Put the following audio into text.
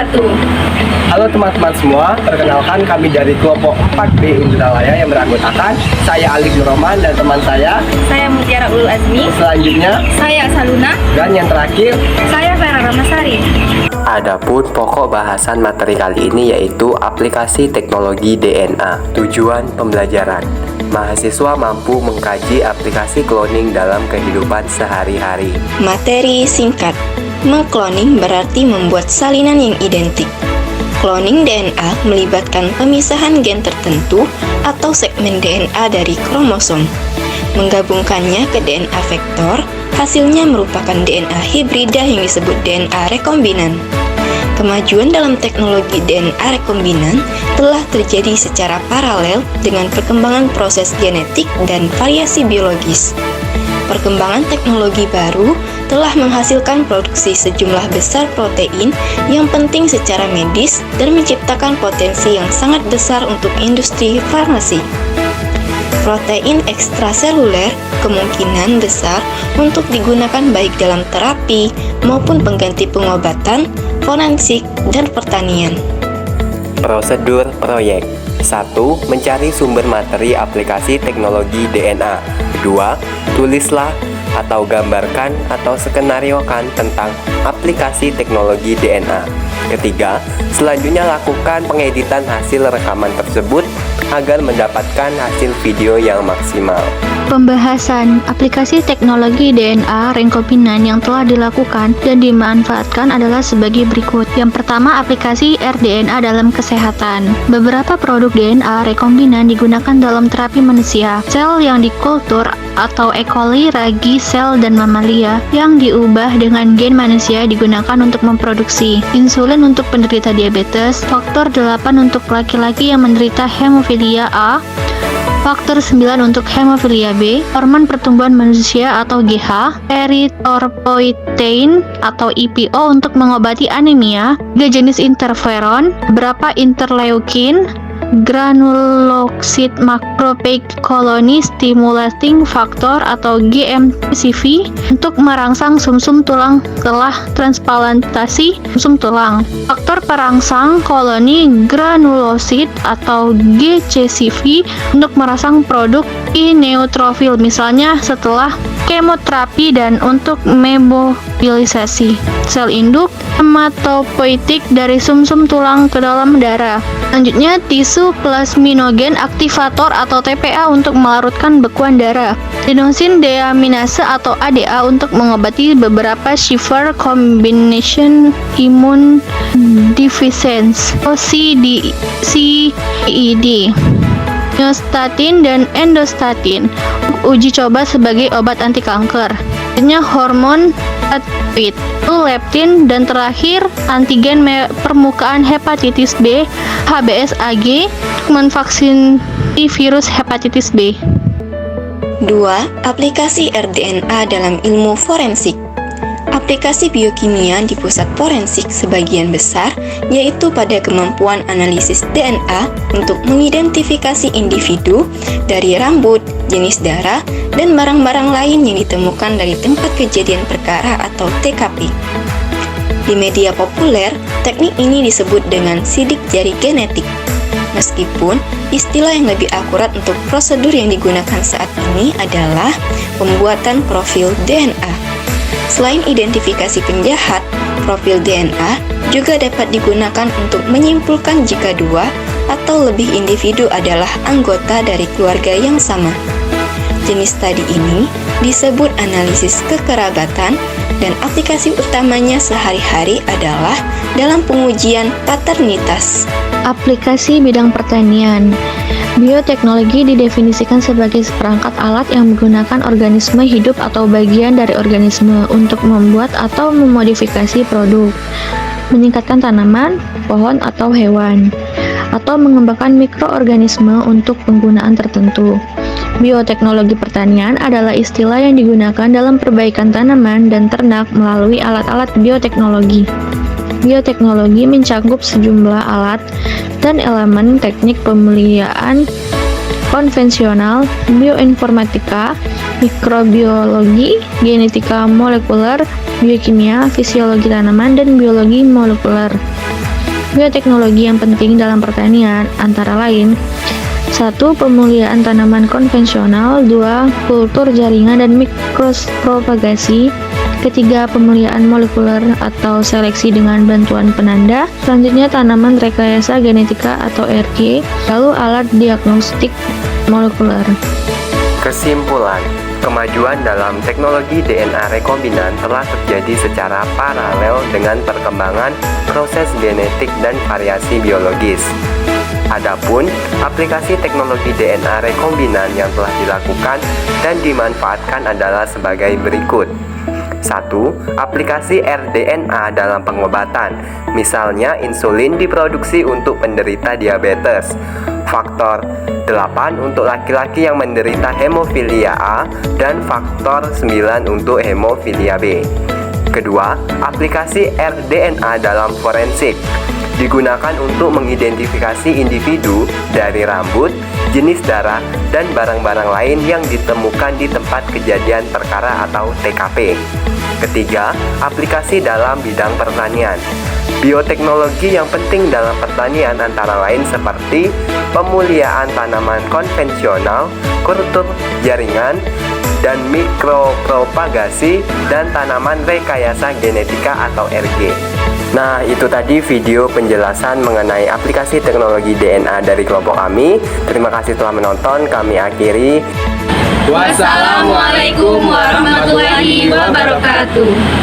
wabarakatuh. Halo teman-teman semua, perkenalkan kami dari kelompok 4B Indralaya yang beranggotakan saya Ali Nuroman dan teman saya. Saya Mutiara Ulul Azmi. Selanjutnya, Saya Saluna. dan yang terakhir, Saya Vera Ramasari. Adapun pokok bahasan materi kali ini yaitu aplikasi teknologi DNA. Tujuan pembelajaran. Mahasiswa mampu mengkaji aplikasi cloning dalam kehidupan sehari-hari. Materi singkat. Mengkloning berarti membuat salinan yang identik. Cloning DNA melibatkan pemisahan gen tertentu atau segmen DNA dari kromosom. Menggabungkannya ke DNA vektor, hasilnya merupakan DNA hibrida yang disebut DNA rekombinan. Kemajuan dalam teknologi DNA rekombinan telah terjadi secara paralel dengan perkembangan proses genetik dan variasi biologis. Perkembangan teknologi baru telah menghasilkan produksi sejumlah besar protein yang penting secara medis dan menciptakan potensi yang sangat besar untuk industri farmasi. Protein ekstraseluler kemungkinan besar untuk digunakan baik dalam terapi maupun pengganti pengobatan, forensik, dan pertanian. Prosedur proyek. 1. Mencari sumber materi aplikasi teknologi DNA. 2. Tulislah atau gambarkan atau skenariokan tentang aplikasi teknologi DNA. Ketiga, selanjutnya lakukan pengeditan hasil rekaman tersebut agar mendapatkan hasil video yang maksimal. Pembahasan aplikasi teknologi DNA rekombinan yang telah dilakukan dan dimanfaatkan adalah sebagai berikut. Yang pertama, aplikasi rDNA dalam kesehatan. Beberapa produk DNA rekombinan digunakan dalam terapi manusia. Sel yang dikultur atau E. coli, ragi, sel, dan mamalia yang diubah dengan gen manusia digunakan untuk memproduksi insulin untuk penderita diabetes, faktor 8 untuk laki-laki yang menderita hemofilia A, faktor 9 untuk hemofilia B, hormon pertumbuhan manusia atau GH, erythropoietin atau EPO untuk mengobati anemia, 3 jenis interferon, beberapa interleukin, granuloksid macrophage colony stimulating factor atau GMCV untuk merangsang sumsum tulang setelah transplantasi sumsum tulang. Faktor perangsang koloni granulosit atau GCCV untuk merangsang produk neutrofil misalnya setelah kemoterapi dan untuk memobilisasi sel induk hematopoietik dari sumsum tulang ke dalam darah. Selanjutnya, tisu plasminogen aktivator atau TPA untuk melarutkan bekuan darah. Adenosine deaminase atau ADA untuk mengobati beberapa shiver combination immune deficiency atau CED. Myostatin dan endostatin uji coba sebagai obat anti kanker. Selanjutnya, hormon steroid, leptin, dan terakhir antigen permukaan hepatitis B HBsAg memvaksin virus hepatitis B. 2. Aplikasi rDNA dalam ilmu forensik. Aplikasi biokimia di pusat forensik sebagian besar yaitu pada kemampuan analisis DNA untuk mengidentifikasi individu dari rambut, jenis darah, dan barang-barang lain yang ditemukan dari tempat kejadian perkara atau TKP. Di media populer, teknik ini disebut dengan sidik jari genetik. Meskipun istilah yang lebih akurat untuk prosedur yang digunakan saat ini adalah pembuatan profil DNA. Selain identifikasi penjahat, profil DNA juga dapat digunakan untuk menyimpulkan jika dua atau lebih individu adalah anggota dari keluarga yang sama. Jenis tadi ini disebut analisis kekerabatan dan aplikasi utamanya sehari-hari adalah dalam pengujian paternitas. Aplikasi bidang pertanian. Bioteknologi didefinisikan sebagai seperangkat alat yang menggunakan organisme hidup atau bagian dari organisme untuk membuat atau memodifikasi produk, meningkatkan tanaman, pohon, atau hewan, atau mengembangkan mikroorganisme untuk penggunaan tertentu. Bioteknologi pertanian adalah istilah yang digunakan dalam perbaikan tanaman dan ternak melalui alat-alat bioteknologi. Bioteknologi mencakup sejumlah alat dan elemen teknik pemeliharaan konvensional, bioinformatika, mikrobiologi, genetika molekuler, biokimia, fisiologi tanaman, dan biologi molekuler. bioteknologi yang penting dalam pertanian antara lain 1. Pemuliaan tanaman konvensional. 2. Kultur jaringan dan mikropropagasi. Ketiga, pemuliaan molekuler atau seleksi dengan bantuan penanda. Selanjutnya, tanaman rekayasa genetika atau RG. Lalu, alat diagnostik molekuler. Kesimpulan, kemajuan dalam teknologi DNA rekombinan telah terjadi secara paralel dengan perkembangan proses genetik dan variasi biologis. Adapun aplikasi teknologi DNA rekombinan yang telah dilakukan dan dimanfaatkan adalah sebagai berikut. 1. Aplikasi rDNA dalam pengobatan. Misalnya insulin diproduksi untuk penderita diabetes. Faktor 8 untuk laki-laki yang menderita hemofilia A dan faktor 9 untuk hemofilia B. Kedua, aplikasi rDNA dalam forensik digunakan untuk mengidentifikasi individu dari rambut, jenis darah, dan barang-barang lain yang ditemukan di tempat kejadian perkara atau TKP. Ketiga, aplikasi dalam bidang pertanian. Bioteknologi yang penting dalam pertanian antara lain seperti pemuliaan tanaman konvensional, kultur jaringan, dan mikropropagasi, dan tanaman rekayasa genetika atau RG. Nah, itu tadi video penjelasan mengenai aplikasi teknologi DNA dari kelompok kami. Terima kasih telah menonton. Kami akhiri. Wassalamualaikum warahmatullahi wabarakatuh.